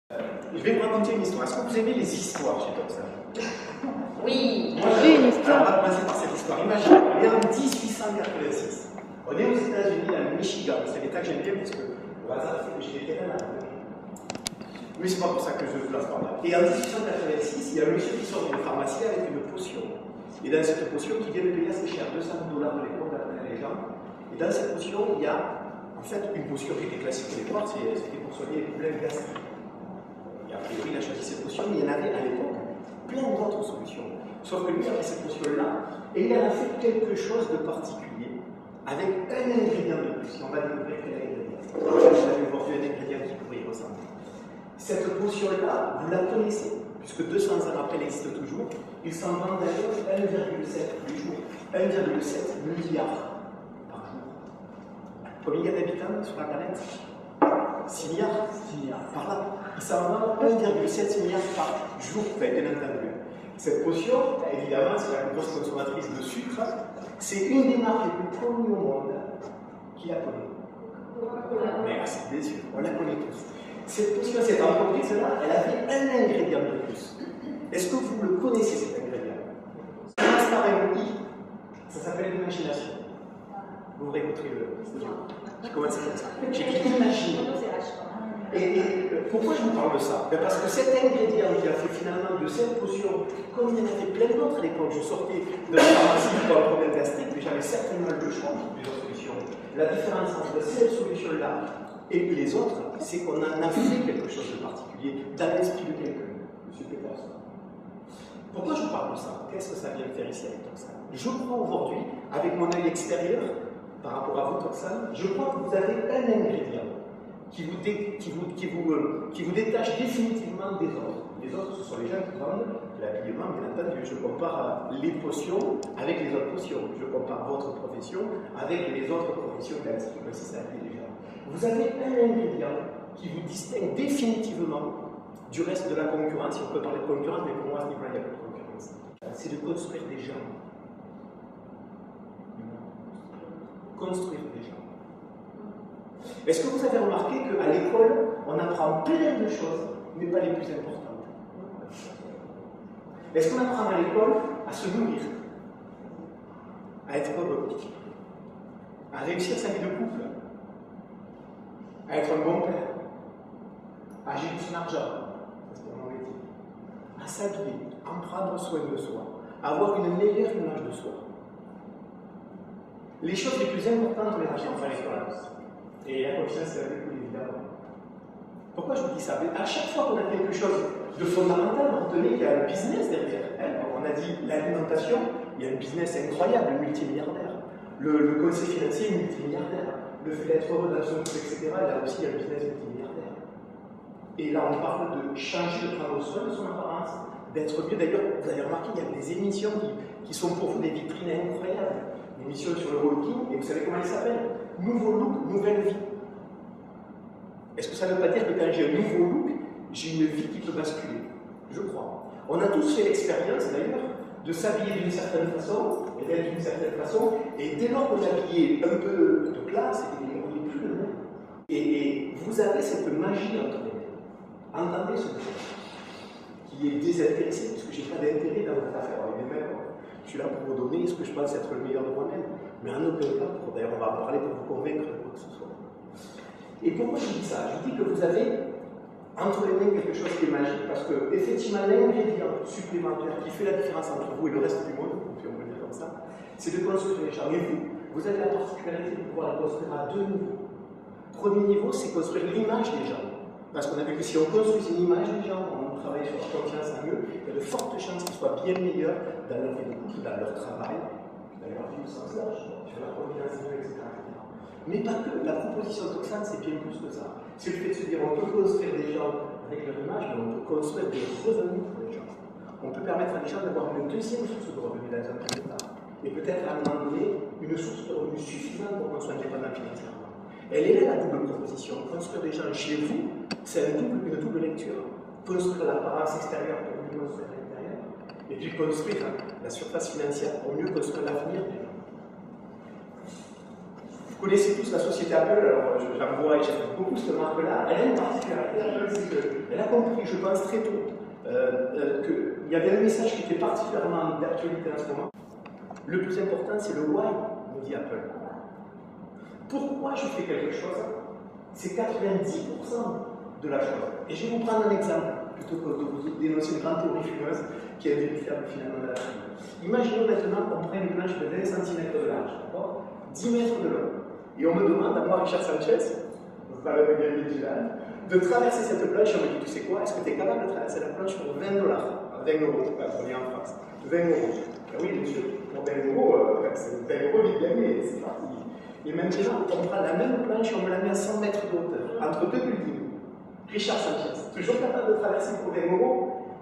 Je vais vous raconter une histoire. Est-ce que vous aimez les histoires chez Toxan? Oui. Moi, j'ai une histoire. Alors, on va commencer par cette histoire. Imaginez, on est en 1886. On est aux États-Unis, dans le Michigan. C'est l'État que j'aime bien parce que le hasard fait que j'ai été là. Mais c'est pas pour ça que je vous la parle là. Et en 1886, il y a un monsieur qui sort d'une pharmacie avec une potion. Et dans cette potion, qui vient de payer assez cher, $200 de l'époque, d'après les gens. Et dans cette potion, il y a en fait une potion qui était classique au départ, c'était pour soigner les problèmes gastriques. Et a priori, il a choisi cette potion, mais il y en avait à l'époque plein d'autres solutions. Sauf que lui a pris cette potion-là, et il en a fait quelque chose de particulier, avec un ingrédient de plus. Et on va découvrir quel ingrédient. J'avais aujourd'hui un ingrédient qui pourrait y ressembler. Cette potion-là, vous la connaissez, puisque 200 ans après, elle existe toujours. Il s'en vend d'ailleurs 1,7 tous les jours. 1,7 milliard par jour. Combien il y a d'habitants sur la planète? 6 milliards. 6 milliards. Par là. Il s'en vend 1,7 milliard par jour, bien entendu. Cette potion, évidemment, c'est la plus grosse consommatrice de sucre. C'est une des marques les plus connues au monde qui la connaît. Merci, bien sûr, on la connaît tous. Cette potion, cette entreprise-là, elle avait un ingrédient de plus. Est-ce que vous le connaissez, cet ingrédient? Ça commence par un I. Ça s'appelle l'imagination. Vous réécouterez le studio. Je commence comme ça. J'écris imaginer. Et pourquoi je vous parle de ça? Parce que cet ingrédient qui a fait finalement de cette potion, comme il y en avait plein d'autres à l'époque, je sortais de la pharmacie pour un problème gastrique, mais j'avais certainement le choix de plusieurs solutions. La différence entre cette solution-là et les autres, c'est qu'on en a fait quelque chose de particulier dans l'esprit de quelqu'un, M. Peterson. Pourquoi je vous parle de ça? Qu'est-ce que ça vient faire ici avec Toxan? Je crois aujourd'hui, avec mon œil extérieur, par rapport à vous, Toxan, je crois que vous avez un ingrédient qui vous détache définitivement des autres. Les autres, ce sont les gens qui vendent l'habillement, bien entendu. Je compare les potions avec les autres potions. Je compare votre profession avec les autres professions classiques qui consistent à habiller les gens. Vous avez un ingrédient qui vous distingue définitivement du reste de la concurrence. Si on peut parler de concurrence, mais pour moi, à ce niveau-là, il n'y a pas de concurrence. C'est de construire des gens. Construire des gens. Est-ce que vous avez remarqué qu'à l'école, on apprend plein de choses, mais pas les plus importantes? Est-ce qu'on apprend à l'école à se nourrir, à être heureux, à réussir sa vie de couple, à être un bon père, à gérer son argent, c'est mon métier, à s'habiller, à prendre soin de soi, à avoir une meilleure image de soi? Les choses les plus importantes, on les apprend à l'école. Et la confiance, c'est la découle, évidemment. Pourquoi je vous dis ça? À chaque fois qu'on a quelque chose de fondamental, retenez qu'il y a un business derrière. On a dit l'alimentation, il y a un business incroyable, multimilliardaire. Le conseil financier, multimilliardaire. Le fait d'être heureux dans son couple, etc., là aussi, il y a un business multimilliardaire. Et là, on parle de changer, de prendre soin de son apparence, d'être mieux. D'ailleurs, vous avez remarqué, il y a des émissions qui sont pour vous des vitrines incroyables. Une émission sur le walking, et vous savez comment elle s'appelle? Nouveau look, nouvelle vie. Est-ce que ça ne veut pas dire que quand j'ai un nouveau look, j'ai une vie qui peut basculer? Je crois. On a tous fait l'expérience, d'ailleurs, de s'habiller d'une certaine façon, et d'être d'une certaine façon, et dès lors qu'on est habillé un peu de classe, on n'est plus le même. Et vous avez cette magie entre les mains. Entendez ce mot, qui est désintéressé, parce que je n'ai pas d'intérêt dans votre affaire. Je suis là pour vous donner ce que je pense être le meilleur de moi-même, mais en aucun cas, d'ailleurs on va en parler pour vous convaincre de quoi que ce soit. Et pourquoi je dis ça? Je dis que vous avez entre les mains quelque chose qui est magique, parce que effectivement l'ingrédient supplémentaire qui fait la différence entre vous et le reste du monde, si on peut le dire comme ça, c'est de construire les gens. Et vous avez la particularité de pouvoir la construire à deux niveaux. Premier niveau, c'est construire l'image des gens. Parce qu'on a vu que si on construit une image des gens, on travaille sur leur confiance en eux, il y a de fortes chances qu'ils soient bien meilleurs dans leur vie de couple, dans leur travail, dans leur vie au sens large, sur leur confiance en eux, etc. Mais pas que. La proposition de Toxan, c'est bien plus que ça. C'est le fait de se dire on peut construire des gens avec leur image, mais on peut construire des revenus pour les gens. On peut permettre à des gens d'avoir une deuxième source de revenus dans un premier temps. Et peut-être à un moment donné, une source de revenus suffisante pour qu'on soit indépendant financièrement. Elle est là la double proposition. Construire des gens chez vous, c'est une double lecture. Construire l'apparence extérieure pour mieux construire l'intérieur, et puis construire la surface financière pour mieux construire l'avenir des gens. Vous connaissez tous la société Apple, alors j'en vois et j'aime beaucoup cette marque-là. Elle a une particularité, Apple, c'est qu'elle a compris, je pense très tôt, qu'il y avait un message qui était particulièrement d'actualité en ce moment. Le plus important, c'est le why, nous dit Apple. Pourquoi je fais quelque chose? C'est 90% de la chose. Et je vais vous prendre un exemple, plutôt que de vous dénoncer une grande théorie fumeuse qui est vérifiable finalement dans la vie. Imaginons maintenant qu'on prenne une planche de 20 cm de large, 10 mètres de long. Et on me demande, à moi, Richard Sanchez, dans le média digital, de traverser cette planche. On me dit, tu sais quoi, est-ce que tu es capable de traverser la planche pour 20 $, 20 €, on est en France, 20 €. Ben oui, monsieur, pour 20 €, c'est 20 € vite gagné, c'est parti. Et maintenant, on prend la même planche et on me la met à 100 mètres de hauteur, entre deux buildings. Richard Sanchez, toujours capable de traverser pour 20 €.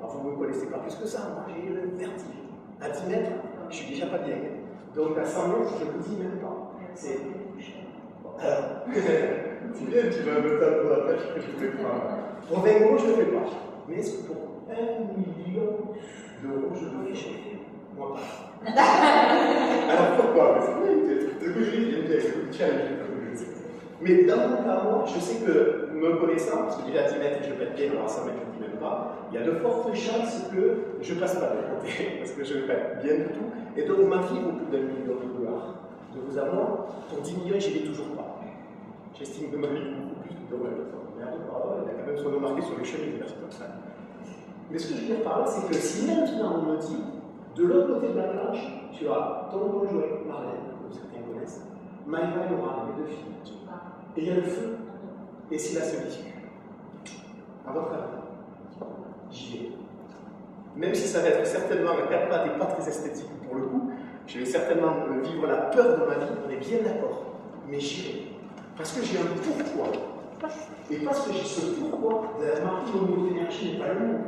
Alors vous ne me connaissez pas plus que ça, moi j'ai eu le vertige. À 10 mètres, je suis déjà pas bien. Donc à 100 mètres, je ne vous dis même pas. C'est. Alors, c'est bien, tu vas me taper pour la plage que je ne fais pas. Pour 20 €, je ne le fais pas. Mais est-ce que pour 1 million d'euros, je le fais? Moi pas. Alors pourquoi? Parce que je dis, il challenge. Mais dans mon cas, moi, je sais que, me connaissant, parce que déjà à 10 mètres, je pète bien, alors à 100 mètres, je ne dis même pas, il y a de fortes chances que je ne passe pas de côté, parce que je ne pète bien du tout. Et donc, ma fille vaut plus d'1 million $. De vous avoir, pour 10 millions, je ne l'ai toujours pas. J'estime que ma vie vaut beaucoup plus que de merde, il a quand même son nom marqué sur les chemises, merci comme ça. Mais ce que je veux dire par là, c'est que si maintenant on me dit, de l'autre côté de la planche, tu as ton conjoint, Marlène, comme certains connaissent, Maïva et Laura, les deux filles. Et il y a le feu, et c'est la solitude. À votre avis, j'y vais. Même si ça va être certainement un quatre pattes et pas très esthétique pour le coup, je vais certainement vivre la peur de ma vie, on est bien d'accord. Mais j'irai. Parce que j'ai un pourquoi. Et parce que j'ai ce pourquoi, vous avez remarqué, mon niveau d'énergie n'est pas le même.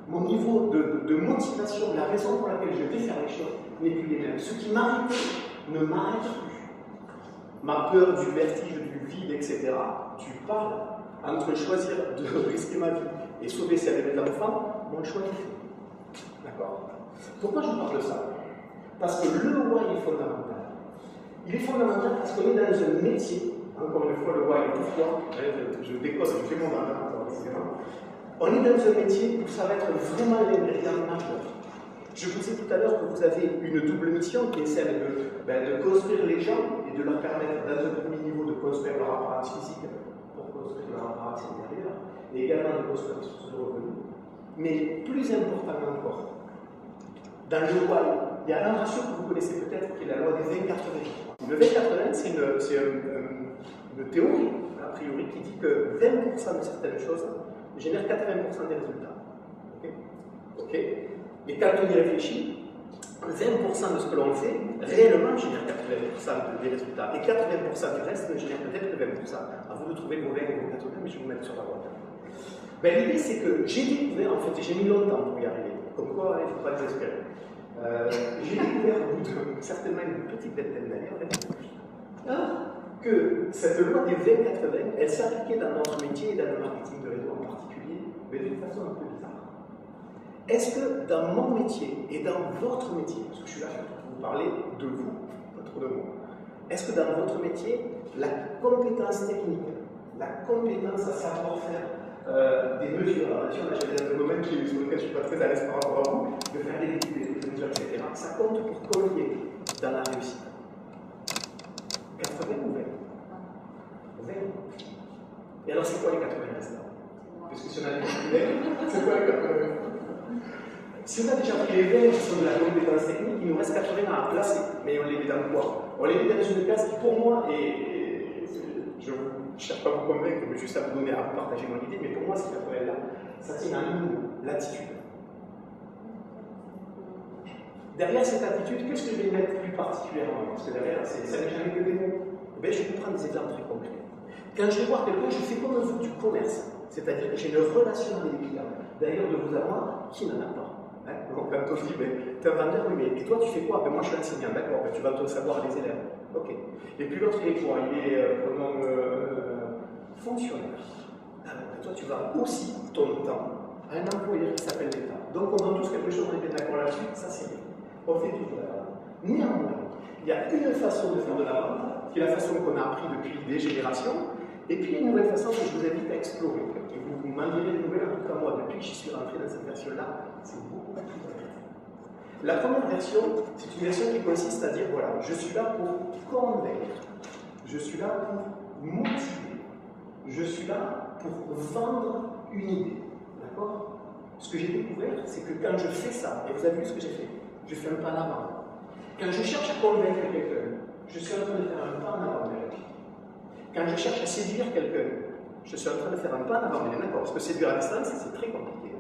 Mon niveau de motivation, la raison pour laquelle je vais faire les choses n'est plus les mêmes. Ce qui m'arrête ne m'arrête plus. Ma peur du vertige, du vide, etc. Tu parles entre choisir de risquer ma vie et sauver celle de mes enfants, mon choix est fait. D'accord? Pourquoi je parle de ça? Parce que le why est fondamental. Il est fondamental parce qu'on est dans un métier, encore une fois, le why est pourquoi, je décode, je fais mon malin, on est dans un métier où ça va être vraiment l'ingrédient majeur. Je vous disais tout à l'heure que vous avez une double mission qui est celle de construire les gens et de leur permettre, dans un premier niveau, de construire leur apparence physique pour construire leur apparence intérieure, et également de construire des sources de revenus. Mais plus important encore, dans le why, il y a un ratio que vous connaissez peut-être qui est la loi des 20-80. Le 20-80, c'est une théorie, a priori, qui dit que 20% de certaines choses génèrent 80% des résultats. Ok? Et quand on y réfléchit, 20% de ce que l'on fait, réellement génère 80% des résultats. Et 80% du reste ne génère peut-être que 20%. À vous de trouver vos 20 et vos 80, mais je vais vous mettre sur la boîte. Ben, l'idée, c'est que j'ai découvert, en fait, et j'ai mis longtemps pour y arriver, comme quoi, il ne faut pas désespérer. J'ai découvert au bout de certainement une petite vingtaine d'années, en fait, que cette loi des 20-80, elle s'appliquait dans notre métier et dans le marketing de réseau en particulier, mais d'une façon un peu bizarre. Est-ce que dans mon métier et dans votre métier, parce que je suis là pour vous parler de vous, pas trop de moi, est-ce que dans votre métier, la compétence technique, la compétence à savoir faire des mesures, alors bien sûr, là j'avais un domaine sur lequel je ne suis pas très à l'aise par rapport à vous, de faire des mesures, etc., ça compte pour combien dans la réussite? 80 ou 20? 20. Et alors c'est quoi les 80 restants? Parce que si on a déjà pris les 20, c'est quoi les 80? Si on a déjà pris les 20 qui sont de la compétence technique, il nous reste 80 à placer. Mais on les met dans quoi? On les met dans une case qui pour moi est. Je ne cherche pas à vous convaincre, mais juste à vous donner, à vous partager mon idée, mais pour moi, ces 80 là, ça tient à nous, l'attitude. Derrière cette attitude, qu'est-ce que je vais mettre plus particulièrement? Parce que derrière, ça n'est jamais que des mots. Je vais vous prendre des exemples très concrets. Quand je vais voir quelqu'un, je fais comme vous du commerce. C'est-à-dire que j'ai une relation avec les clients. D'ailleurs, de vous à moi, qui n'en a pas? Donc, quand on se dit, tu es un vendeur, oui, mais et toi, tu fais quoi? Moi, je suis enseignant, d'accord, tu vas ton savoir à des élèves. Ok. Et puis l'autre, il est quoi? Il est fonctionnaire. Alors, toi, tu vas aussi ton temps à un employeur qui s'appelle l'État. Donc, on vend tous quelque chose, on est bien d'accord là-dessus, ça c'est bien. On fait toujours la vente. Néanmoins, il y a une façon de faire de la vente qui est la façon qu'on a appris depuis des générations. Et puis, il y a une nouvelle façon que je vous invite à explorer. Et vous m'en direz des nouvelles, en tout cas moi, depuis que je suis rentré dans cette version-là, c'est beaucoup plus intéressant. La première version, c'est une version qui consiste à dire, voilà, je suis là pour convaincre, je suis là pour motiver, je suis là pour vendre une idée. D'accord? Ce que j'ai découvert, c'est que quand je fais ça, et vous avez vu ce que j'ai fait, je fais un pas en avant. Quand je cherche à convaincre quelqu'un, je suis en train de faire un pas en avant. Quand je cherche à séduire quelqu'un, je suis en train de faire un pas en avant. D'accord? Parce que séduire à distance, c'est très compliqué.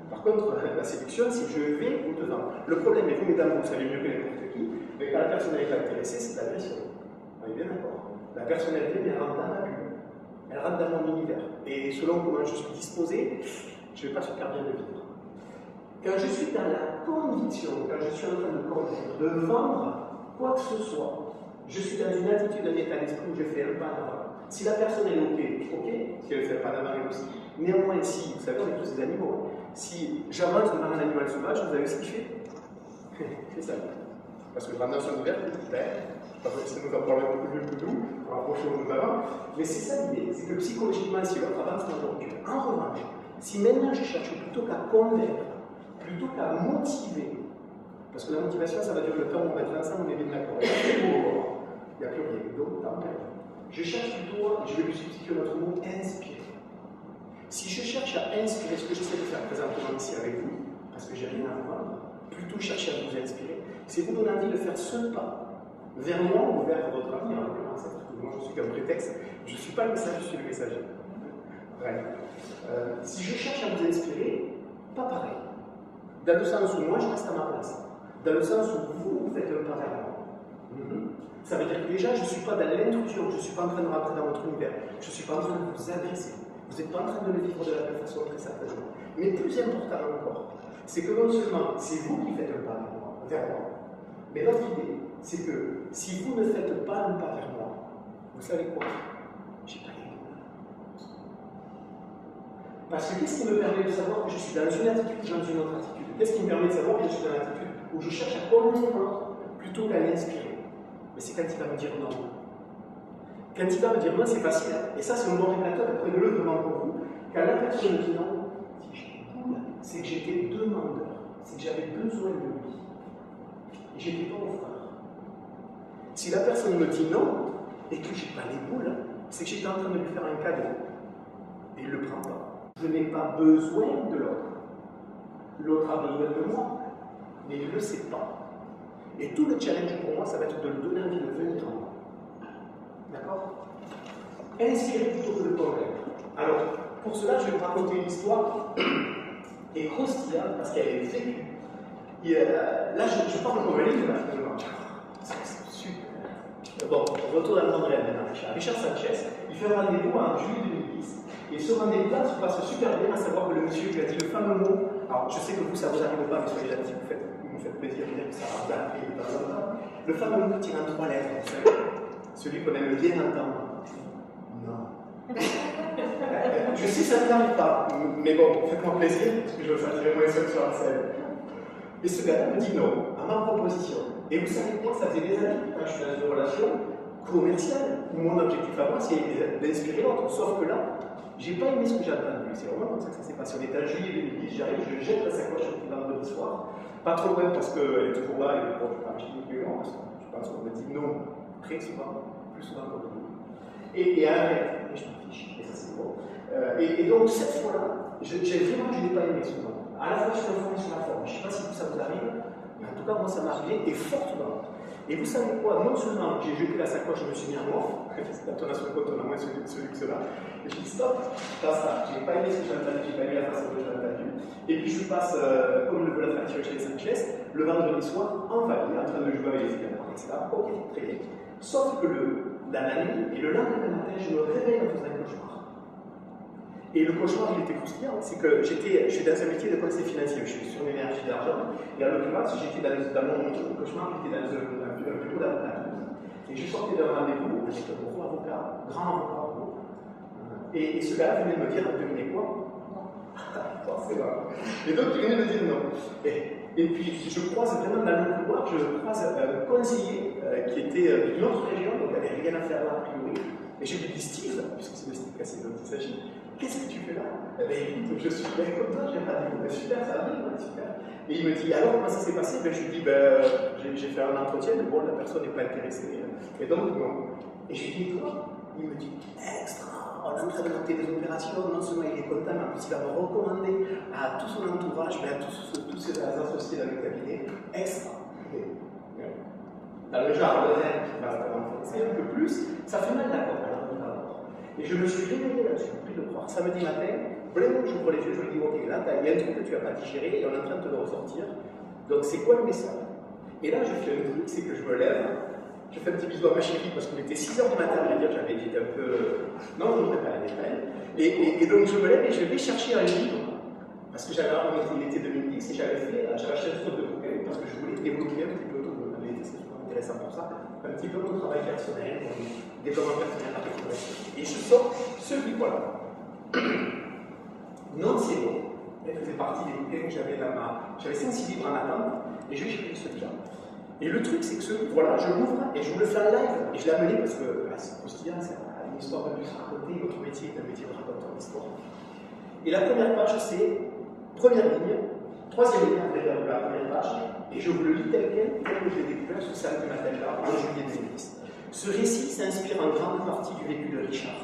Par contre, la séduction, c'est je vais au-devant. Le problème, et vous, mesdames, vous savez mieux que n'importe qui, mais quand la personne est intéressée, c'est l'agression. On est bien d'accord? La personnalité, elle rentre dans ma bulle. Elle rentre dans mon univers. Et selon comment je suis disposé, je ne vais pas super bien le vivre. Quand je suis dans la conviction, quand je suis en train de convaincre, de vendre quoi que ce soit, je suis dans une attitude, un état d'esprit où je fais un pas en avant. Si la personne est OK, si elle fait un pas en avant elle aussi. Néanmoins, si, vous savez, on est tous des animaux, si j'avance devant un animal sauvage, vous avez vu ce qu'il fait? Il fait ça. Parce que le rameneur son ouvert, parce que ça nous en parle beaucoup mieux que nous, rapprochons-nous avant. Mais c'est ça l'idée, c'est que psychologiquement, si l'autre avance, on recule. En revanche, si maintenant je cherche plutôt qu'à convaincre, plutôt qu'à motiver, parce que la motivation, ça va dire le temps où on va être ensemble, on est bien d'accord. Il n'y a plus rien, donc temps perdu. Je cherche plutôt, je vais lui substituer notre mot, inspirer. Si je cherche à inspirer, ce que j'essaie de faire présentement ici avec vous, parce que j'ai rien à vendre, plutôt chercher à vous inspirer, c'est vous donner envie de faire ce pas vers moi ou vers votre avenir. Moi, je suis qu'un prétexte, je ne suis pas le message, je suis le messager. Ouais. Si je cherche à vous inspirer, pas pareil. Dans le sens où moi, je reste à ma place. Dans le sens où vous faites un pas vers moi. Ça veut dire que déjà, je ne suis pas dans l'intrusion, je ne suis pas en train de rentrer dans votre univers, je ne suis pas en train de vous agresser. Vous n'êtes pas en train de le vivre de la même façon, très certainement. Mais plus important encore, c'est que non seulement c'est vous qui faites un pas vers moi, mais l'autre idée, c'est que si vous ne faites pas un pas vers moi, vous savez quoi? J'ai pas les mots. Parce que qu'est-ce qui me permet de savoir que je suis dans une attitude, dans une autre attitude? Qu'est-ce qui me permet de savoir que je suis dans une attitude où je cherche à convaincre l'autre plutôt qu'à l'inspirer? Mais c'est quand il va me dire non. Quand il va me dire non, c'est facile. Et ça, c'est un bon révélateur, prenez-le vraiment pour vous. Quand la personne me dit non, c'est que j'étais demandeur, c'est que j'avais besoin de lui. Et je n'étais pas offreur. Si la personne me dit non, et que je n'ai pas les boules, c'est que j'étais en train de lui faire un cadeau. Et il ne le prend pas. Je n'ai pas besoin de l'autre. L'autre a besoin de moi, mais il ne le sait pas. Et tout le challenge pour moi, ça va être de lui donner envie de venir en moi. D'accord? Inspirer plutôt que de convaincre. Alors, pour cela, je vais vous raconter une histoire qui est croustillante parce qu'elle est vécue. Là, je parle comme un livre, finalement. C'est super. Bon, retour dans le monde réel maintenant. Richard Sanchez, il fait un rendez-vous en juillet 2010. Et ce rendez-vous-là se passe super bien, à savoir que le monsieur lui a dit le fameux mot. Alors, je sais que vous, ça ne vous arrive pas, mais soyez gentil, vous me faites plaisir, bien que ça va appeler de temps en temps. Le fameux mot qui tient en 3 lettres, vous savez. Celui qu'on aime bien entendre. Non. Je sais que ça ne m'arrive pas, mais bon, faites-moi plaisir, parce que je veux faire moins seul sur la scène. Et ce gars-là me dit non à ma proposition. Et vous savez quoi, ça fait des années, quand je suis dans une relation commerciale, où mon objectif à moi, c'est d'inspirer l'autre. Sauf que là, j'ai pas aimé ce que j'ai entendu. C'est vraiment comme ça que ça s'est passé. On était en juillet 2010, j'arrive, je jette la sacoche au petit vendredi soir. Pas trop loin parce qu'elle est toujours là, et bon, je dis plus non, parce que je pense qu'on me dit non très souvent, plus souvent que nous. Et arrête, et je m'en fiche, et ça c'est bon. Et donc cette fois-là, je n'ai pas aimé ce moment. À la fois sur le fond et sur la forme. Je ne sais pas si ça vous arrive, mais en tout cas moi ça m'est arrivé, et fortement. Et vous savez quoi, non seulement j'ai jeté la sacoche, je me suis mis à moi, quand on a son compte, on a moins ce luxe-là, et je dis stop, je passe ça, je n'ai pas aimé ce que j'ai entendu, je n'ai pas aimé la façon dont j'ai entendu. Et puis je passe, comme le veut la tradition chez les Sanchez, le vendredi soir, en famille, en train de jouer avec les filles, etc. Ok, très bien. Sauf que dans la nuit, et le lendemain matin, je me réveille en faisant un cauchemar. Et le cauchemar, il était croustillant, c'est que je suis dans un métier de conseil financier, je suis sur l'énergie d'argent, et en l'occurrence, j'étais dans mon cauchemar, j'étais dans un bureau d'avocat. Et je sortais d'un rendez-vous avec un gros avocat, grand avocat, et ce gars-là venait me dire, devinez quoi? C'est vrai. Et donc, il venait me dire non. Et Et puis, je croise vraiment dans le couloir, je croise un conseiller qui était d'une autre région, donc il n'avait rien à faire là, a priori. Et je lui dis, Steve, puisque c'est de Steve Cassé dont il s'agit, qu'est-ce que tu fais là? Eh bien, écoute, je suis bien comme toi, j'ai pas dit, super, ça va bien, super. Et il me dit, alors comment ça s'est passé? Ben, je lui dis, j'ai fait un entretien, mais bon, la personne n'est pas intéressée. Et donc, non. Et je lui dis, toi? Il me dit, extra, on est en train de monter des opérations, non seulement il est content, mais en plus il va me recommander à tout son entourage, mais à tous ses associés dans le cabinet, extra. Dans le genre de rêve qui va se renforcer un peu plus, ça fait mal d'accord. Et je me suis réveillé là-dessus, pris de croire. Samedi matin, vraiment, j'ouvre les yeux, je me dis, ok, là, il y a un truc que tu n'as pas digéré et on est en train de te le ressortir. Donc, c'est quoi le message? Et là, je fais un truc, c'est que je me lève, je fais un petit bisou à ma chérie parce qu'il était 6 h du matin, à dire, j'étais un peu. Non, je ne voudrais pas la détail. Et donc, je me lève et je vais chercher un livre. Parce que il était 2010 et j'avais acheté une sorte de bouquin parce que je voulais développer un petit peu c'est intéressant pour ça, un petit peu mon travail personnel, mon développement personnel. Et je sors ce livre-là. Non, c'est bon. Elle faisait partie des bouquins que j'avais dans J'avais 5-6 livres en attente et je vais chercher celui-là. Et le truc, c'est que ce livre-là, je l'ouvre et je vous le fais en live. Et je l'ai amené parce que c'est croustillant, c'est une histoire de plus racontée. Votre métier est un métier de raconteur d'histoire. Et la première page, c'est première ligne, troisième ligne après de la première page, et je vous le lis tel quel que je l'ai découvert ce samedi matin-là, en juillet 2010. Ce récit s'inspire en grande partie du vécu de Richard.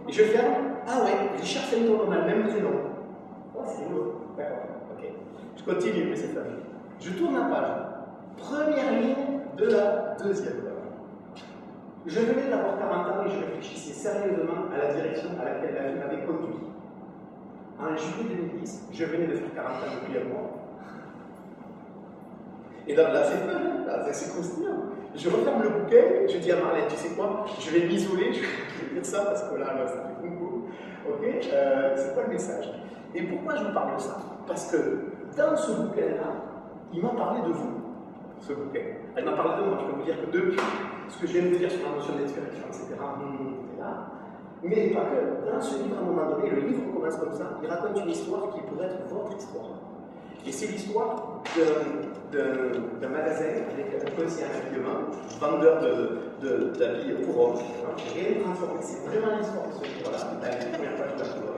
Et je ferme. Ah ouais, Richard Fenton, on a le même prénom. Oh, c'est lourd. D'accord, ok. Je continue, mais c'est ça. Je tourne la page. Première ligne de la deuxième page. Je venais d'avoir 40 ans et je réfléchissais sérieusement à la direction à laquelle la vie m'avait conduit. En juillet 2010, je venais de faire 40 ans depuis un mois. Et là, c'est peur, là, c'est croustillant. Je referme le bouquin, je dis à Marlène, tu sais quoi, je vais m'isoler, je vais dire ça parce que là ça fait concours. Ok, c'est quoi le message? Et pourquoi je vous parle de ça? Parce que dans ce bouquin-là, il m'a parlé de vous, ce bouquin. Il m'a parlé de moi, je peux vous dire que depuis ce que je viens de vous dire sur la notion d'inspiration, etc., c'est là. Mais pas que. Dans ce livre, à un moment donné, le livre commence comme ça, il raconte une histoire qui pourrait être votre histoire. Et c'est l'histoire d'un magasin avec un conseiller en habillement, vendeur d'habits pour hommes, réellement transformé. C'est vraiment l'histoire de ce livre-là, dans les premières pages de la couleur.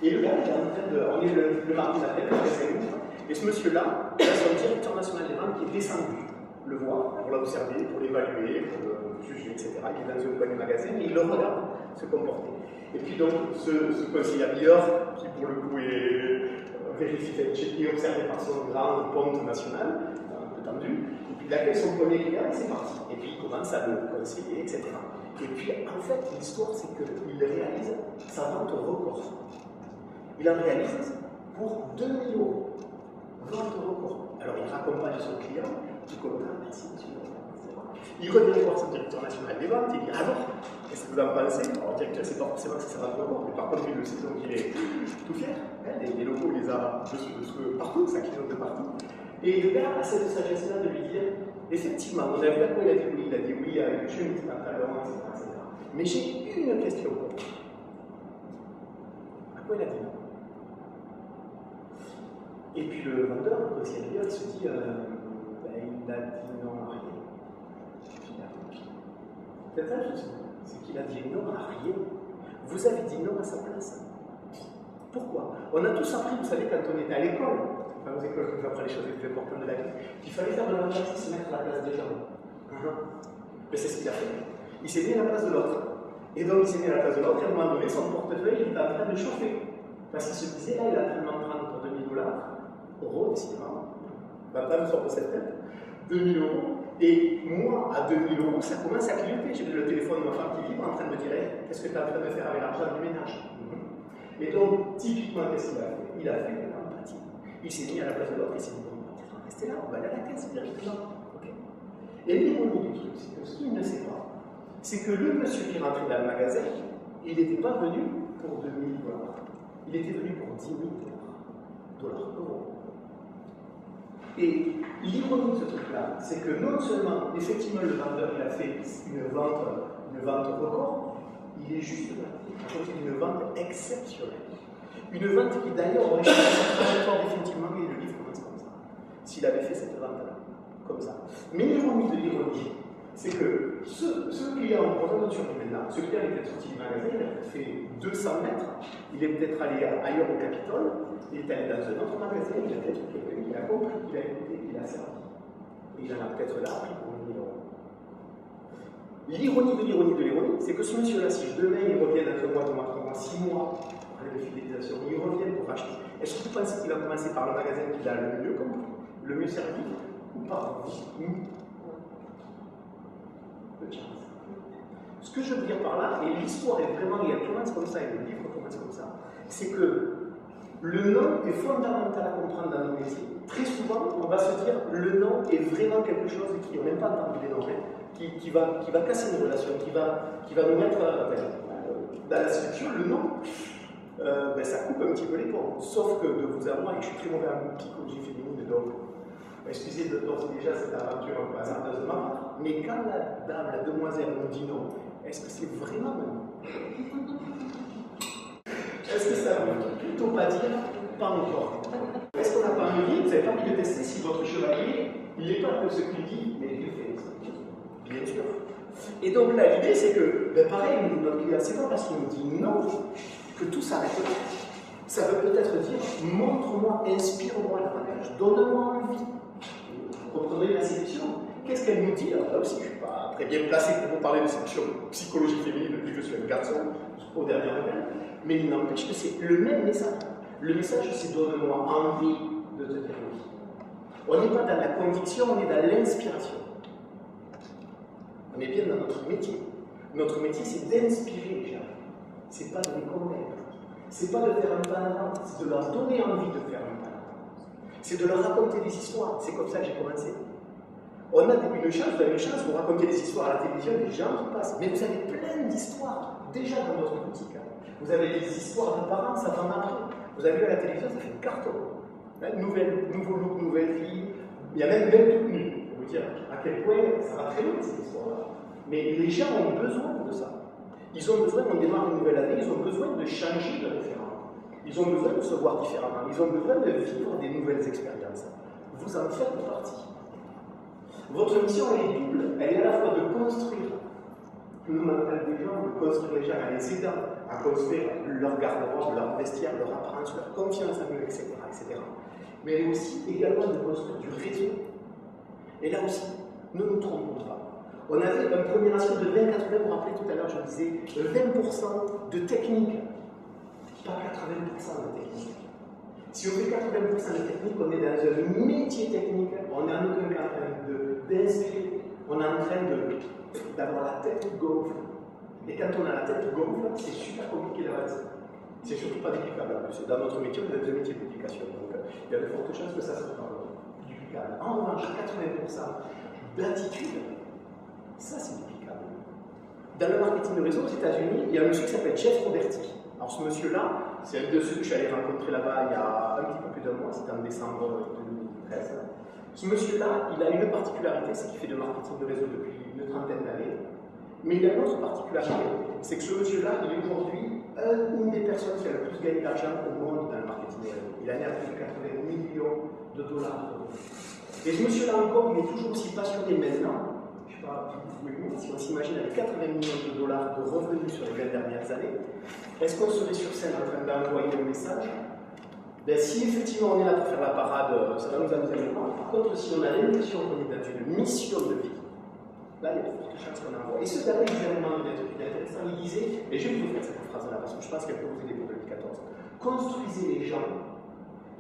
Et le gars, il est en train de. On est le mardi matin, le magasin ouvre, et ce monsieur-là, il a son directeur national des ventes qui est descendu le voir, pour l'observer, pour l'évaluer, pour le juger, etc. Il est dans un coin du magasin et il le regarde se comporter. Et puis donc, ce conseiller habilleur, qui pour le coup est vérifié, checké, observé par son grand ponte national, un peu tendu, et puis il accueille son premier client et c'est parti. Et puis il commence à le conseiller, etc. Et puis en fait, l'histoire, c'est qu'il réalise sa vente record. Il en réalise pour 2000 €. Vente record. Alors il raccompagne son client, tout content, merci monsieur. Il revient voir son directeur national des ventes, il dit alors, qu'est-ce que vous en pensez? Alors le directeur, c'est pas forcément que ça va record, mais par contre, il le sait, donc il est tout fier. Les locaux, il les a dessus partout, ça clignote de partout. Et le gars a cette sagesse-là de lui dire effectivement, on a vu à quoi il a dit oui, avec une chemise, pantalon, etc. Mais j'ai une question pour toi. À quoi il a dit non? Et puis le vendeur, le conseiller, il se dit il a dit non à rien. C'est ça, c'est qu'il a dit non à rien. Vous avez dit non à sa place. Pourquoi? On a tous appris, vous savez, quand on était à l'école, enfin aux écoles qui nous apprennent les choses les plus importantes de la vie, qu'il fallait faire de l'empathie, se mettre à la place des gens. Mais c'est ce qu'il a fait. Il s'est mis à la place de l'autre. Et donc il s'est mis à la place de l'autre, et à un moment donné, son portefeuille il était en train de chauffer. Parce qu'il se disait, là, il est en train de m'en prendre pour 2000 $, euros, décidément. Maintenant, nous sort de cette tête. 2000 €. Et moi, à 2000 €, ça commence à clignoter. J'ai le téléphone de ma femme qui vibre en train de me dire qu'est-ce que tu es en train de faire avec l'argent du ménage? Et donc, typiquement, qu'est-ce qu'il a fait? Il a fait de l'empathie. Il s'est mis à la place de l'autre et s'est dit bon, on va rester là, on va aller à la caisse directement. Okay. Et l'ironie du truc, c'est que ce qu'il ne sait pas, c'est que le monsieur qui est rentré dans le magasin, il n'était pas venu pour 2000 $. Il était venu pour 10 000 $. Euros. Et l'ironie de ce truc-là, c'est que non seulement, effectivement, le vendeur il a fait une vente record, il est juste là, à côté d'une vente exceptionnelle. Une vente qui d'ailleurs aurait changé sa trajectoire définitivement, et le livre commence comme ça. S'il avait fait cette vente-là, comme ça. Mais l'ironie de l'ironie, c'est que ce client, on prend notre surpris maintenant, ce client est peut-être sorti du magasin, il a peut-être fait 200 mètres, il est peut-être allé ailleurs au Capitole, il est allé dans un autre magasin, il a peut-être quelqu'un, il a compris, il a écouté, il a servi. Et il en a peut-être là pris pour 1 000 €. L'ironie de l'ironie de l'ironie, c'est que ce monsieur-là, si demain il revient dans 1 mois, 2 mois, 3 mois, 6 mois, de fidélisation, il revient pour acheter. Est-ce que vous pensez qu'il va commencer par le magasin qu'il a le mieux compris, le mieux servi, ou par vous? Ce que je veux dire par là, et l'histoire est vraiment, et elle commence comme ça, et le livre commence comme ça, c'est que le nom est fondamental à comprendre dans nos métiers. Très souvent, on va se dire, le nom est vraiment quelque chose qui, on n'aime pas entendu les noms, qui va casser une relation, qui va nous mettre dans la structure. Le nom, ça coupe un petit peu les ponts. Sauf que de vous à moi, et je suis très mauvais en psychologie féminine, donc excusez d'ores et déjà cette aventure un peu hasardeusement, mais quand la dame, la demoiselle nous dit non, est-ce que c'est vraiment non? Est-ce que ça veut plutôt pas dire pas encore? Est-ce qu'on n'a pas envie, vous n'avez pas envie de tester si votre chevalier, il n'est pas de ce qu'il dit, mais il fait ça? Bien sûr. Et donc là, l'idée, c'est que, pareil, notre client, c'est pas parce qu'il nous dit non que tout s'arrête là. Ça veut peut-être dire montre-moi, inspire-moi davantage, donne-moi envie. Vous comprenez la séduction? Qu'est-ce qu'elle nous dit? Alors là aussi, je ne suis pas très bien placé pour vous parler de séduction psychologie féminine depuis que je suis un garçon, au dernier moment, mais il n'empêche que c'est le même message. Le message, c'est donne-moi envie de te dire oui. On n'est pas dans la conviction, on est dans l'inspiration. On est bien dans notre métier. Notre métier, c'est d'inspirer les gens. C'est pas de les convaincre. C'est pas de faire un pas en avant, c'est de leur donner envie de faire un pas en avant. C'est de leur raconter des histoires. C'est comme ça que j'ai commencé. On a une chance, vous avez une chance, vous racontez des histoires à la télévision, des gens qui passent. Mais vous avez plein d'histoires déjà dans votre boutique. Vous avez des histoires de parents, ça va après. Vous avez vu à la télévision, ça fait un carton. Nouveau look, nouvelle vie. Il y a même toute nue. Pour vous dire à quel point ça va très loin cette histoire-là. Mais les gens ont besoin de ça. Ils ont besoin, on démarre une nouvelle année, ils ont besoin de changer de référent. Ils ont besoin de se voir différemment. Ils ont besoin de vivre des nouvelles expériences. Vous en faites partie. Votre mission, elle est double. Elle est à la fois de construire le mental des gens, de construire les gens en les aidant à construire leur garde-robe, leur vestiaire, leur apparence, leur confiance en eux, etc., etc. Mais elle est aussi également de construire du réseau. Et là aussi, ne nous trompons pas. On avait un premier ratio de 20-80, vous vous rappelez tout à l'heure, je disais 20% de technique, pas 80% de technique. Si on fait 80% de technique, on est dans un métier technique, on est en aucun cas en train d'inspirer, on est en train d'avoir la tête gonfle. Et quand on a la tête gonfle, c'est super compliqué d'avancer. C'est surtout pas duplicable en plus. Dans notre métier, on est dans un métier de duplication. Donc il y a de fortes chances que ça soit duplicable. En revanche, 80% d'attitude, ça c'est duplicable. Dans le marketing de réseau aux États-Unis, il y a un monsieur qui s'appelle Jeff Roberti. Alors ce monsieur-là, c'est un de ceux que je suis allé rencontrer là-bas il y a un petit peu plus d'un mois, c'était en décembre 2013. Ce monsieur-là, il a une particularité, c'est qu'il fait de marketing de réseau depuis une trentaine d'années. Mais il a une autre particularité, c'est que ce monsieur-là, il est aujourd'hui une des personnes qui a le plus gagné d'argent au monde dans le marketing de réseau. Il a à plus de 80 millions de dollars. Et ce monsieur-là encore, il est toujours aussi passionné maintenant. Je ne sais pas si on s'imagine avec 80 millions de dollars de revenus sur les 20 dernières années, est-ce qu'on serait sur scène en train d'envoyer un message? Si effectivement on est là pour faire la parade, ça va nous amuser énormément. Par contre, si on a l'impression qu'on est dans une mission de vie, là, il y a de fortes chances qu'on envoie. Et ce dernier disait un moment intéressant, il disait, et je vais vous faire cette phrase-là parce que je pense qu'elle peut vous aider pour 2014. Construisez les gens,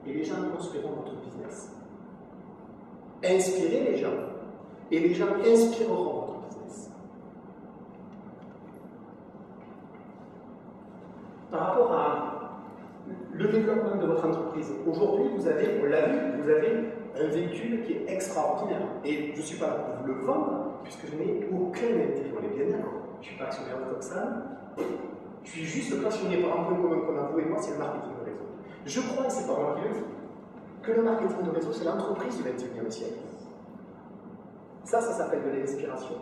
et les gens construiront votre business. Inspirez les gens, et les gens inspireront votre business. Par rapport à le développement de votre entreprise, aujourd'hui, vous avez, on l'a vu, vous avez un véhicule qui est extraordinaire. Et je ne suis pas là pour vous le vendre, puisque je n'ai aucun intérêt. On est bien d'accord. Je ne suis pas actionnaire de Foxan. Je suis juste passionné par un point commun qu'on a vous et moi, c'est le marketing de réseau. Je crois, et c'est pas moi qui le dis, que le marketing de réseau, c'est l'entreprise du XXIe siècle. Ça s'appelle de l'inspiration.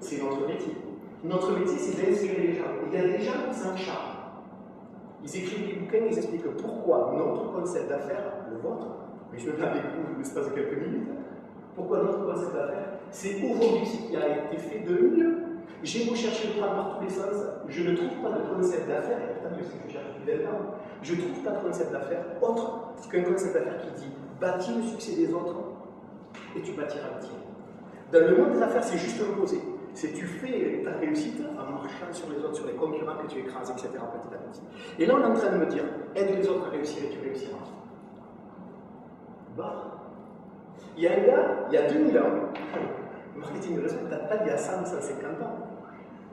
C'est notre métier. Notre métier, c'est d'inspirer les gens. Il y a des gens qui s'en chargent. Ils écrivent des bouquins, ils expliquent pourquoi notre concept d'affaires, le vôtre, mais je vais avec vous l'espace de quelques minutes, pourquoi notre concept d'affaires, c'est aujourd'hui ce qui a été fait de mieux. J'ai beau chercher le prendre par tous les sens, je ne trouve pas de concept d'affaires, et pourtant, ce que je cherche depuis longtemps, je ne trouve pas de concept d'affaires autre qu'un concept d'affaires qui dit bâtis le succès des autres et tu bâtiras le tien. Dans le monde des affaires, c'est juste l'opposé. C'est tu fais ta réussite en marchant sur les autres, sur les concurrents que tu écrases, etc. petit à petit. Et là, on est en train de me dire aide les autres à réussir et tu réussiras. Bah. Il y a un gars, il y a 2000 ans, le marketing de réseau ne date pas d'il y a 100 ou 150 ans.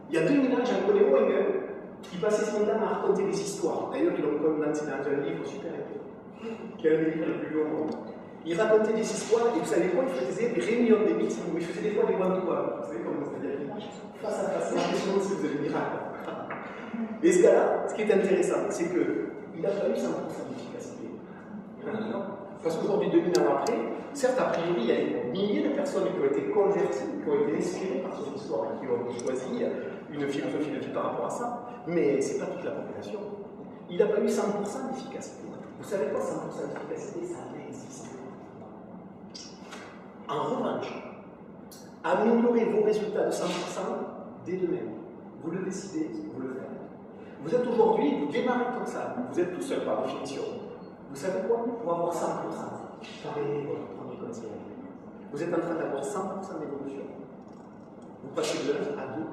Il y a 2000 ans, j'en connais au moins un qui passait son temps à raconter des histoires. D'ailleurs, il l'a condensé dans un livre super épais, qui est un des livres les plus longs au monde. Il racontait des histoires et vous savez quoi, il faisait des réunions, des meetings, où il faisait des fois des one-to-one. Vous savez comment c'est-à-dire qu'il marche face à face, c'est impressionnant si vous avez mis raconter. Et ce gars-là, ce qui est intéressant, c'est qu'il n'a pas eu 100% d'efficacité. Parce qu'aujourd'hui, 2000 ans après, certes, a priori, il y a des milliers de personnes qui ont été converties, qui ont été inspirées par son histoire et qui ont choisi une philosophie de vie par rapport à ça, mais ce n'est pas toute la population. Il n'a pas eu 100% d'efficacité. Vous savez quoi, 100% d'efficacité, ça n'existe pas. En revanche, améliorer vos résultats de 100% dès demain. Vous le décidez, vous le faites. Vous êtes aujourd'hui, vous démarrez comme ça, vous êtes tout seul par définition. Vous savez quoi? Pour avoir 100%, parlez votre premier conseil. Vous êtes en train d'avoir 100% d'évolution. Vous passez de 1 à 2.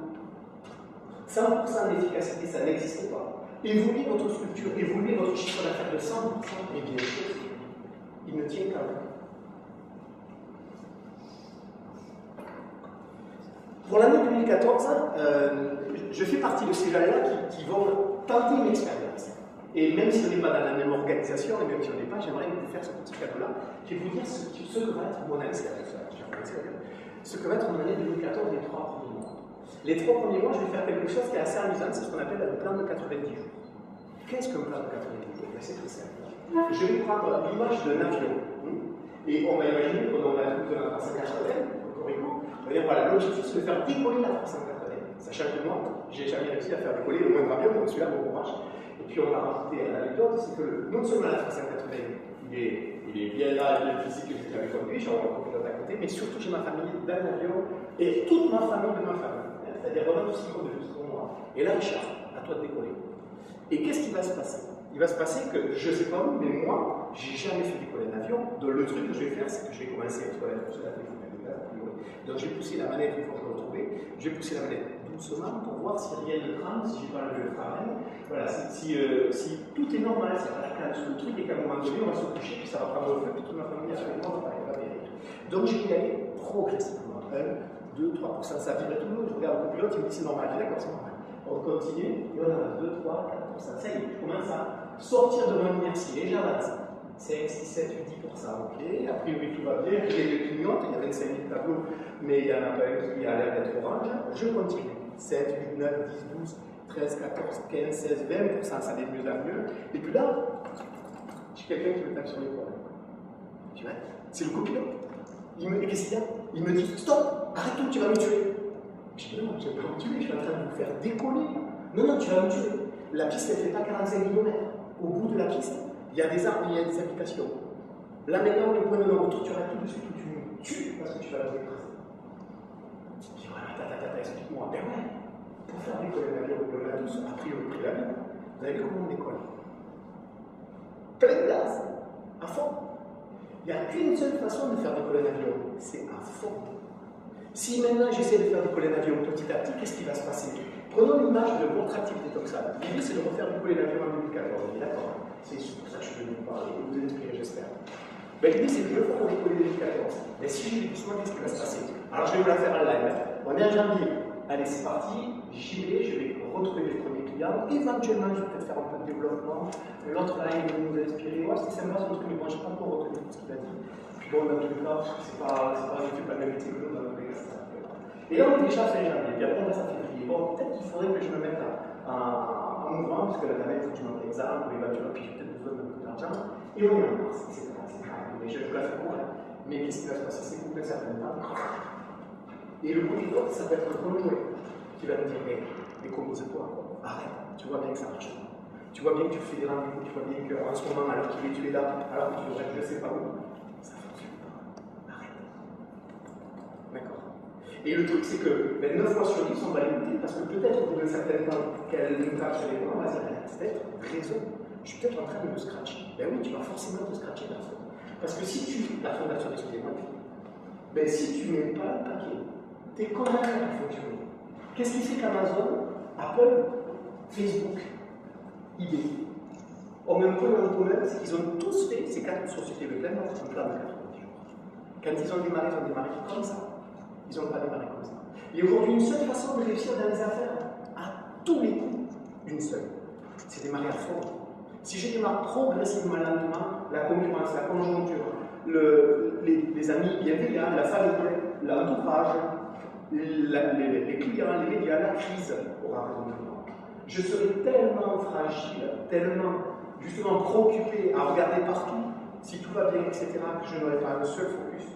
100% d'efficacité, ça n'existe pas. Évoluez votre structure, évoluez votre chiffre d'affaires de 100%, et bien sûr, il ne tient qu'à vous. Pour l'année 2014, je fais partie de ces gens-là qui vont tenter une expérience. Et même si on n'est pas dans la même organisation, et même si on n'est pas, j'aimerais vous faire ce petit cadeau-là. Je vais vous dire ce que va être mon année, ce que va être mon année 2014 les 3 premiers mois. Les 3 premiers mois, je vais faire quelque chose qui est assez amusant, c'est ce qu'on appelle le plan de 90 jours. Qu'est-ce qu'un plan de 90 jours? C'est très simple. Je vais prendre l'image d'un avion, et on va imaginer qu'on a tout de la 380, au Corico. On va dire, voilà, l'objectif c'est de faire décoller la 380. Sachant que moi, j'ai jamais réussi à faire décoller le moindre avion, donc celui-là, mon courage. Et puis on a rajouté à l'anecdote, c'est que non seulement la 380, il est bien là, bien physique, que je l'avais conduit, j'ai un copilote à côté, mais surtout j'ai ma famille dans l'avion et toute ma famille de ma famille. C'est-à-dire vraiment tout ce qui compte de plus pour moi. Et là, Richard, à toi de décoller. Et qu'est-ce qui va se passer? Il va se passer que, je ne sais pas vous, mais moi, j'ai jamais fait décoller un avion. Donc le truc que je vais faire, c'est que je vais commencer à explorer tout cela. Donc je vais pousser la manette une fois que je vais retrouver, je vais pousser la manette doucement pour voir si rien ne crame, si je n'ai pas le frein. Voilà, si tout est normal, si pas la cale sous le truc et qu'à un moment donné, on va se coucher, puis ça va prendre le feu, puis toute ma famille avec moi va pas bien. Donc je vais y aller progressivement. 1, 2, 3%, ça vibre tout le monde. Je regarde le pilote, il me dit c'est normal, d'accord, c'est normal. On continue, et on a 2, 3, 4%. Ça y est, je commence à sortir de mon inertie et j'avance. 5, 6, 7, 8, 10%, ok. A priori, tout va bien. J'ai des clignotes, il y a 25 000 tableaux, mais il y en a pas un qui a l'air d'être orange. Je continue. 7, 8, 9, 10, 12, 13, 14, 15, 16, 20%, ça va de mieux en mieux. Et puis là, j'ai quelqu'un qui me tape sur l'épaule. Tu vois, c'est le copilote. Qu'est-ce qu'il y a? Il me dit stop, arrête tout, tu vas me tuer. Je dis non, je ne vais pas me tuer, je suis en train de vous faire décoller. Non, non, tu vas me tuer. La piste, elle ne fait pas 45 km. Au bout de la piste, il y a des arbres, il y a des habitations. Là maintenant, le point de non-retour, tu arrêtes tout de suite ou tu me tues parce que tu vas la écraser. Je dis voilà, tata, explique-moi. Ben ouais, pour faire décoller l'avion, on a tous appris au prix la vie. Vous avez vu comment on décolle? Plein de gaz, à fond. Il n'y a qu'une seule façon de faire décoller un avion, c'est à fond. Si maintenant j'essaie de faire décoller un avion petit à petit, qu'est-ce qui va se passer? Prenons l'image de votre activité comme ça. L'idée c'est de refaire décoller l'avion en 2014. D'accord? C'est pour ça que je vais vous parler et vous inspirer, j'espère. Ben, l'idée c'est de le faire décoller en 2014. Mais si je vais doucement, qu'est-ce qui va se passer? Alors je vais vous la faire en live. On est en janvier. Allez, c'est parti. J'y vais, je vais retrouver les premiers clients. Éventuellement, je vais peut-être faire un peu de développement. L'autre live va nous inspirer. Ouais, c'était sympa son truc, mais moi je n'ai pas encore retenu ce qu'il a dit. Puis bon, dans tous les cas, c'est pas YouTube la même métier que nous, dans tous les cas. Et là, on est déjà fin janvier, puis après on passe à février. Bon, peut-être qu'il faudrait que je me mette en mouvement, parce que la planète, il faut que je monte l'examen, ou éventuellement, puis j'ai peut-être besoin d'un peu d'argent. Et on est en mars, etc. Mais je vous la fais court. Mais qu'est-ce qui va se passer? C'est couper certains temps. Et le côté d'autre, ça va être le conjoint qui va me dire hey, mais compose-toi, arrête, tu vois bien que ça marche pas. Tu vois bien que tu fais des rendez-vous, tu vois bien qu'en ce moment, alors qu'il est, tu es là, alors que tu devrais être je ne sais pas où, ça ne fonctionne pas. Arrête. D'accord. Et le truc, c'est que 9 fois sur 10, on va l'écouter parce que peut-être au bout d'un certain temps qu'elle nous tape sur les poings, on va dire, elle a peut-être raison. Je suis peut-être en train de me scratcher. Ben oui, tu vas forcément te scratcher la faute. Parce que si tu, la fondation, excusez-moi, ben si tu ne mets pas le paquet, tes commentaires vont fonctionner. Qu'est-ce qui fait qu'Amazon, Apple, Facebook, eBay ont même point en commun, c'est qu'ils ont tous fait, ces 4 sociétés de plein un plan de 90 jours. Quand ils ont démarré comme ça. Ils n'ont pas démarré comme ça. Et aujourd'hui, une seule façon de réussir dans les affaires, à tous les coups, une seule, c'est démarrer à fond. Si je démarre progressivement lentement, la concurrence, la conjoncture, les amis bienveillants, la famille, l'entourage, les clients, les médias, la crise aura raison de moi. Je serai tellement fragile, tellement justement préoccupé à regarder partout, si tout va bien, etc., que je n'aurai pas un seul focus.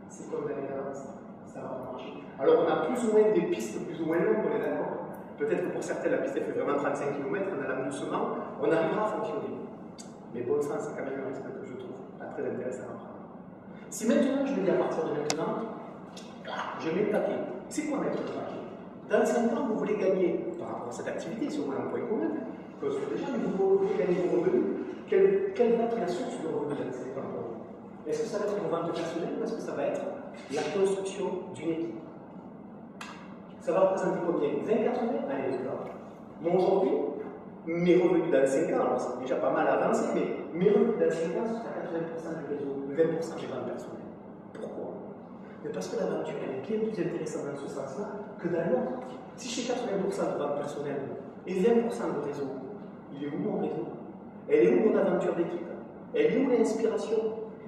C'est comme l'année d'avance, ça va marcher. Alors on a plus ou moins des pistes plus ou moins longues, on est d'accord. Peut-être que pour certains, la piste elle fait vraiment 35 km, on a doucement, on arrivera à fonctionner. Mais bon sang, c'est quand même un risque que je trouve pas très intéressant à prendre. Si maintenant, je me dis à partir de maintenant, je mets le paquet. C'est quoi mettre le paquet? Dans 5 ans, vous voulez gagner, par rapport à cette activité, si on a un point commun, que ce déjà, mais vous voulez gagner vos revenus, quelle va être la source de revenus dans 5 ans? Est-ce que ça va être une vente personnelle ou est-ce que ça va être la construction d'une équipe? Ça va représenter combien? 20-80? Allez, d'accord. Moi aujourd'hui, mes revenus dans 5 ans, alors c'est déjà pas mal avancé, mais mes revenus dans 5 ans, c'est à 80% du réseau, 20% des ventes personnelles. Pourquoi? Mais parce que l'aventure, elle est bien plus intéressante dans ce sens-là que dans l'autre. Si j'ai 80% de ventes personnelles et 20% de réseau, il est où mon réseau? Elle est où mon aventure d'équipe? Elle est où l'inspiration?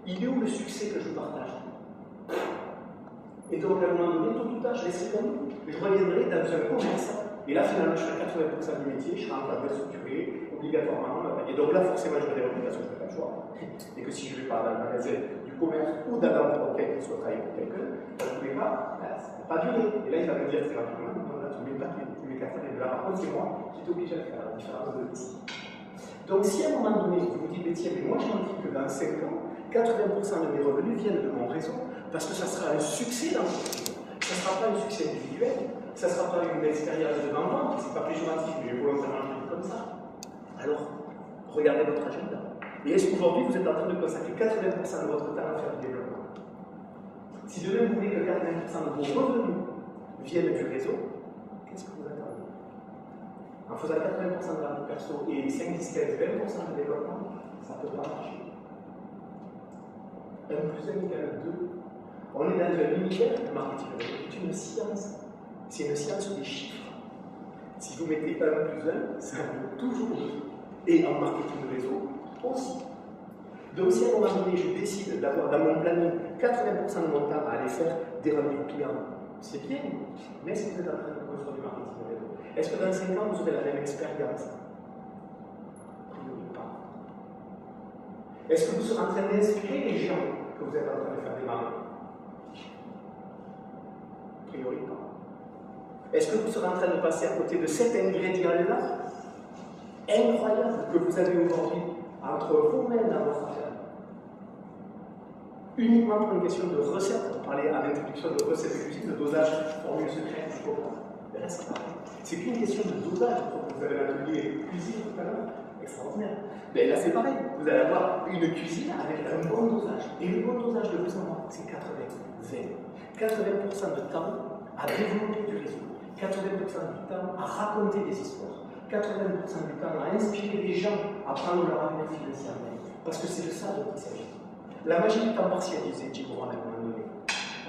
Il est où le succès que je partage? Et donc, à un moment donné, tout tard, je laisserai tomber. Je reviendrai dans un commerce. Et là, finalement, je serai 80% du métier, je serai en train de structurer, obligatoirement. Et donc là, forcément, je vais des revenus parce que je n'ai pas le choix. Et que si je ne vais pas dans le magasin du commerce ou dans l'endroit auquel il soit travaillé pour quelqu'un, dans tous les cas, ça n'a pas duré. Et là, il va me dire très rapidement, non, là, tu mets pas, tu mets 4 et là, par contre, c'est moi qui t'ai obligé à faire la différence de ici. Donc, si à un moment donné, vous vous dites, mais tiens, mais moi, j'en dis que dans 5 ans, 80% de mes revenus viennent de mon réseau, parce que ça sera un succès dans mon réseau. Ça ne sera pas un succès individuel, ça ne sera pas une expérience de vente, c'est pas péjoratif, mais j'ai volontairement dit comme ça. Alors, regardez votre agenda. Et est-ce qu'aujourd'hui, vous êtes en train de consacrer 80% de votre temps à faire du développement? Si demain, vous voulez que 80% de vos revenus viennent du réseau, qu'est-ce que vous attendez? En faisant 80% de la vie perso et 5, 10, 15, 20% de développement, ça ne peut pas marcher. 1 plus 1 égale 2. On est dans un univers de marketing. C'est une science. C'est une science des chiffres. Si vous mettez 1 plus 1, ça vaut toujours 2. Et en marketing de réseau aussi. Donc si à un moment donné, je décide d'avoir dans mon planning 80% de mon temps à aller faire des rendez-vous clients, c'est bien. Mais est-ce que vous êtes en train de construire du marketing de réseau? Est-ce que dans 5 ans, vous aurez la même expérience? A priori pas. Est-ce que vous serez en train d'inspirer les gens que vous êtes en train de faire démarrer? A priori pas. Est-ce que vous serez en train de passer à côté de cet ingrédient-là incroyable que vous avez aujourd'hui entre vous-même dans votre affaire? Uniquement pour une question de recette, on parlait à l'introduction de recette de cuisine, de dosage, formule secrète, je comprends. Mais là, c'est pareil. C'est qu'une question de dosage. Vous avez l'atelier cuisine tout à l'heure, extraordinaire. Mais là, c'est pareil. Vous allez avoir une cuisine avec un bon dosage. Et le bon dosage de vous en avoir, c'est 80. 80% de temps à développer du réseau. 80% du temps à raconter des histoires. 80% du temps à inspirer les gens à prendre leur avenir financièrement. Parce que c'est de ça dont il s'agit. La magie du temps partiel, disait Jim Rohn à un moment donné.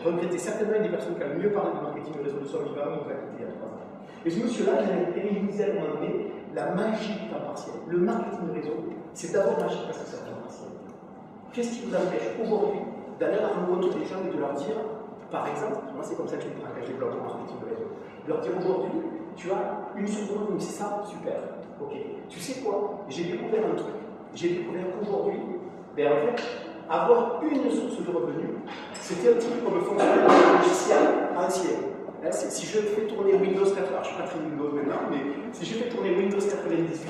Regrettez certainement des personnes qui ont mieux parlé du marketing de réseau de son vivant, nous a quitté il y a 3 ans. Et ce monsieur-là, il disait à un moment donné la magie du temps partiel. Le marketing de réseau, c'est d'abord magique parce que c'est un temps partiel. Qu'est-ce qui vous empêche aujourd'hui d'aller à la rencontre des gens et de leur dire, par exemple, moi c'est comme ça que je me prends quand je développe le marketing de réseau, de leur dire aujourd'hui, tu as une seconde, c'est ça, super, ok. Tu sais quoi? J'ai découvert un truc. J'ai découvert qu'aujourd'hui, ben en fait, avoir une source de revenus, c'était un petit peu comme le fonctionnement d'un logiciel ancien. Si je fais tourner Windows 80, alors je ne suis pas très Windows maintenant, mais si je fais tourner Windows 98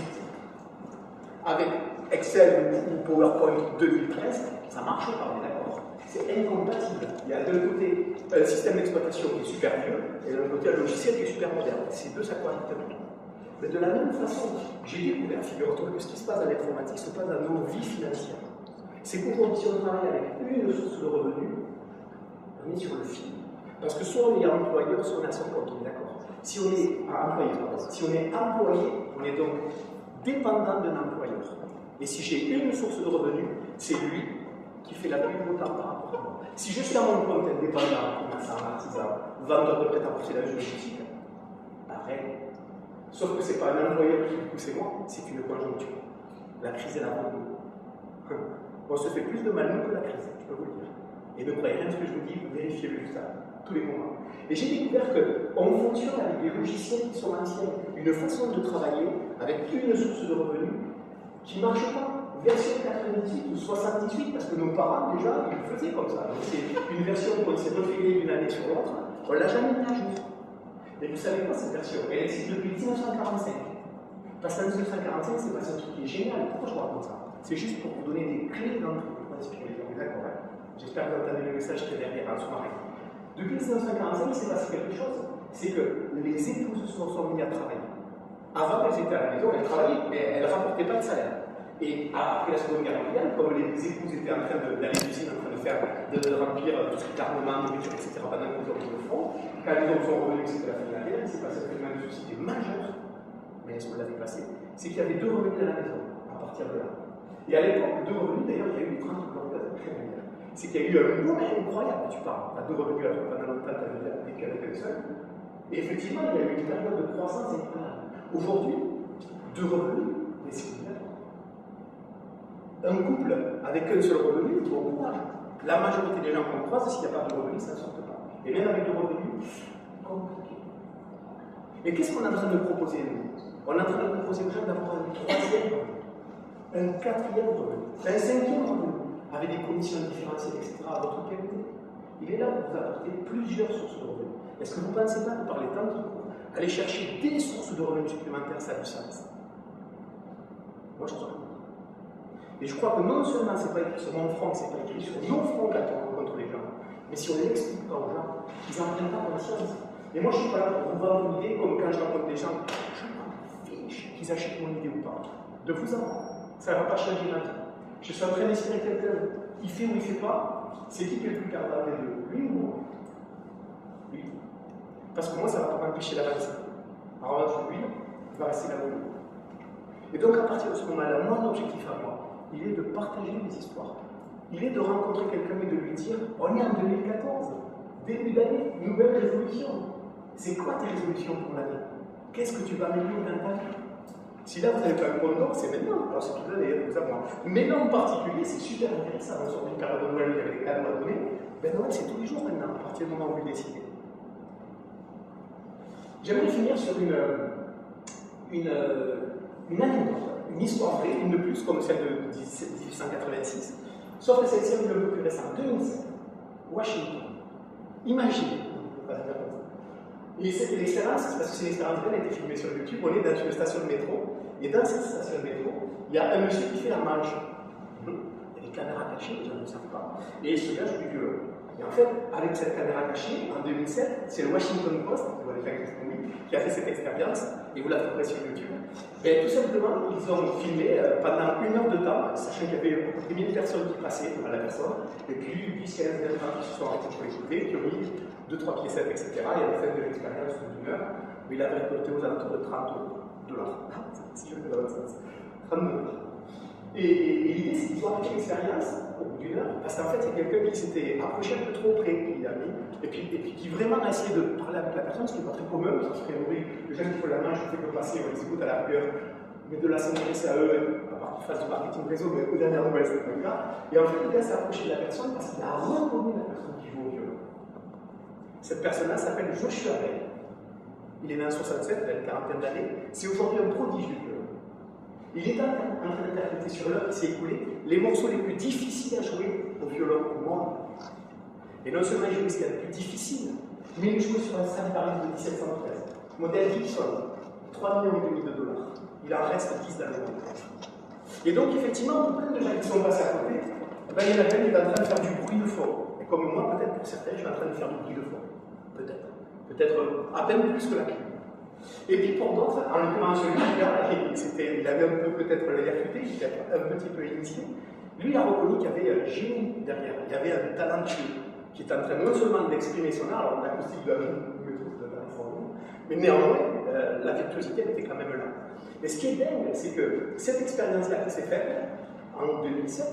avec Excel ou PowerPoint 2013, ça ne marche pas, on est d'accord. C'est incompatible. Il y a d'un côté un système d'exploitation qui est super vieux et d'un côté un logiciel qui est super moderne. Ces deux, ça cohabite tout. Mais de la même façon, j'ai découvert, figure-toi, que ce qui se passe dans l'informatique se passe dans nos vies financières. C'est qu'aujourd'hui, si on travaille avec une source de revenus, on est sur le fil. Parce que soit on est employeur, soit on est à son compte, on est d'accord. Si on est employé, on est donc dépendant d'un employeur. Et si j'ai une source de revenus, c'est lui qui fait la plus gros temps par rapport à moi. Si je suis à mon compte indépendant, commerçant, artisan, vendeur de prêt-à-porter dans une boutique, pareil. Sauf que ce n'est pas un employeur qui me pousse moi, c'est une conjoncture. La crise est là pour nous. On se fait plus de mal nous que la crise, je peux vous le dire. Et ne croyez rien de ce que je vous dis, vérifiez-le juste à tous les moments. Et j'ai découvert qu'on fonctionne avec des logiciels qui sont anciens, une façon de travailler avec une source de revenus qui ne marche pas. Version 98 ou 78, parce que nos parents, déjà, ils le faisaient comme ça. Donc c'est une version qu'on s'est refilée d'une année sur l'autre, on ne l'a jamais mis à jour. Et vous savez quoi, cette version? Elle existe depuis 1945. Parce qu'en 1945, c'est pas un truc qui est génial. Pourquoi je vous raconte ça? C'est juste pour vous donner des clés dans le truc. D'accord, hein? J'espère que vous entendez le message qui est derrière en sous-marin. Depuis 1945, il s'est passé quelque chose. C'est que les épouses se sont mises à travailler. Avant, elles étaient à la maison, elles travaillaient, mais elles ne rapportaient pas de salaire. Et après la Seconde Guerre mondiale, comme les épouses étaient en train d'aller d'usine, en train de remplir tout ce qui est armement, nourriture, etc., pendant que les hommes au front, quand les hommes sont revenus, c'était la fin de la guerre, il s'est passé un phénomène de société majeur, mais est-ce qu'on l'a dépassé? C'est qu'il y avait deux revenus à la maison, à partir de là. Et à l'époque, deux revenus, d'ailleurs, il y a eu des 30 glorieuses très. C'est qu'il y a eu un boom incroyable, tu parles, à deux revenus, pendant longtemps, tu as vécu avec un seul. Et effectivement, il y a eu une période de croissance incroyable. Aujourd'hui, deux revenus, mais c'est une période. Un couple avec un seul revenu, bon courage. La majorité des gens qu'on croise, s'il n'y a pas de revenus, ça ne sorte pas. Et même avec deux revenus, compliqué. Mais qu'est-ce qu'on est en train de proposer, nous? On est en train de proposer aux gens d'avoir un troisième revenu, un quatrième revenu, un cinquième revenu, avec des conditions différentielles, etc., à votre qualité. Il est là pour vous apporter plusieurs sources de revenus. Est-ce que vous ne pensez pas que par les temps qui courent, aller chercher des sources de revenus supplémentaires, ça a du sens? Moi, je crois. Et je crois que non seulement ce n'est pas écrit sur mon front, ce n'est pas écrit sur nos fronts quand on rencontre les gens, mais si on ne l'explique pas aux gens, ils n'en prennent pas conscience. Et moi, je ne suis pas là pour vous vendre une idée comme quand je rencontre des gens, je m'en fiche qu'ils achètent mon idée ou pas. De vous en voir. Ça ne va pas changer ma vie. Je suis en train d'inspirer quelqu'un, il fait ou il ne fait pas, c'est qui est le plus capable des deux? Lui ou moi? Lui. Parce que moi, ça ne va pas m'empêcher d'avancer. En revanche, lui, il va rester là où il est. Et donc, à partir de ce moment-là, mon objectif à moi, il est de partager des histoires. Il est de rencontrer quelqu'un et de lui dire, on est en 2014, début d'année, nouvelle résolution. C'est quoi tes résolutions pour l'année? Qu'est-ce que tu vas améliorer dans ta vie? Si là vous n'avez pas un point d'or, c'est maintenant. Alors c'est tout l'année, vous avez. Mais là en particulier, c'est super intéressant. On sort d'une période de Noël, il y avait des cadeaux à donner. Ben Noël, c'est tous les jours maintenant, à partir du moment où vous décidez. J'aimerais finir sur une anecdote, une histoire vraie, une de plus, comme celle de 1886, sauf que celle-ci est un peu plus récente, 2007, Washington. Imaginez, et cette expérience, parce que c'est une expérience vraie, elle a été filmée sur YouTube, on est dans une station de métro, et dans cette station de métro, il y a un monsieur qui fait la manche. Il y a des caméras cachées, les gens ne le savent pas, et ce gars joue du violon. Et en fait, avec cette caméra cachée, en 2007, c'est le Washington Post, qui a fait cette expérience, et vous la trouverez sur YouTube. Et tout simplement, ils ont filmé pendant 1 heure de temps, sachant qu'il y avait 1000 personnes qui passaient devant la personne, et puis 10-15 gens qui se sont arrêtés pour écouter, qui ont mis 2-3 piécettes, etc. Et à la fin de l'expérience d'une heure, il avait récolté aux alentours de $30. Si je fais dans le sens. 30 $. Et l'idée, c'est qu'ils ont arrêté l'expérience au bout d'une heure, parce qu'en fait, c'est quelqu'un qui s'était approché un peu trop près, qu'il a mis, et puis qui vraiment a essayé de parler avec la personne, ce qui n'est pas très commun, parce que c'est vrai, les gens qui font la manche, je fais que passer, on les écoute à la plueur, mais de là s'intéresser à eux, à part qu'ils fassent du marketing réseau, mais aux dernières nouvelles, c'est pas le cas. Et en fait, le gars s'est approché de la personne parce qu'il a reconnu la personne qui joue au violon. Cette personne-là s'appelle Joshua Bell. Il est né en 67, il a une quarantaine d'années. C'est aujourd'hui un prodige du violon. Il est en train d'interpréter sur l'heure qui s'est écoulée les morceaux les plus difficiles à jouer au violon au monde. Et non seulement il jouait ce qu'il y a de plus difficile, mais il jouait sur un Stradivarius de 1713, modèle Gibson, $3,5 millions. Il en reste 10 dans le monde. Et donc, effectivement, pour plein de gens qui sont passés à côté, ben, il y en a plein qui est en train de faire du bruit de fond. Et comme moi, peut-être pour certains, je suis en train de faire du bruit de fond. Peut-être. Peut-être à peine plus que la clé. Et puis pour d'autres, en l'occurrence celui-là, il avait un peu peut-être l'œil affûté, il était un petit peu initié. Lui, il a reconnu qu'il y avait un génie derrière, il y avait un talent qui est en train non seulement d'exprimer son art, alors l'acoustique de la mais néanmoins, la virtuosité elle était quand même là. Et ce qui est dingue, c'est que cette expérience-là qui s'est faite en 2007,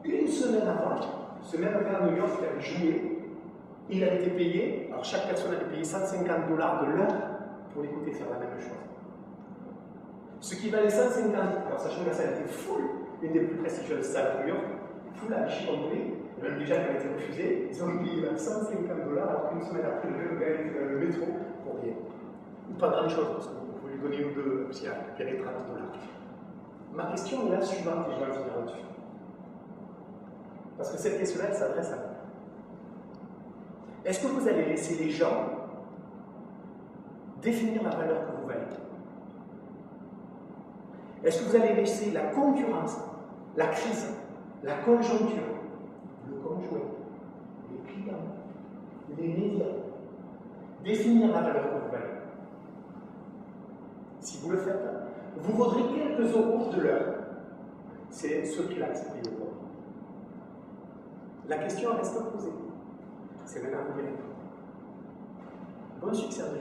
une semaine avant, ce même gars à New York qui avait joué, il a été payé, alors chaque personne avait payé $150 de l'heure pour l'écouter faire la même chose. Ce qui valait 150, alors sachant que la salle était full, une des plus prestigieuses salles de New York, full à chiffrer, même déjà qui a été refusé, ils ont payé $150 alors qu'une semaine après, le gars était dans le métro pour rien. Ou pas grand chose, parce qu'on pouvait lui donner ou deux, parce qu'il a récupéré $30. Ma question est la suivante, et je vais en finir là-dessus. Parce que cette question-là, elle s'adresse à vous. Est-ce que vous allez laisser les gens définir la valeur que vous valez? Est-ce que vous allez laisser la concurrence, la crise, la conjoncture, le conjoint, les clients, les médias, définir la valeur que vous valez? Si vous le faites, vous vaudrez quelques euros de l'heure. C'est ce prix-là que c'est payé pour. La question reste posée. C'est maintenant que vous verrez. Bon succès à vous.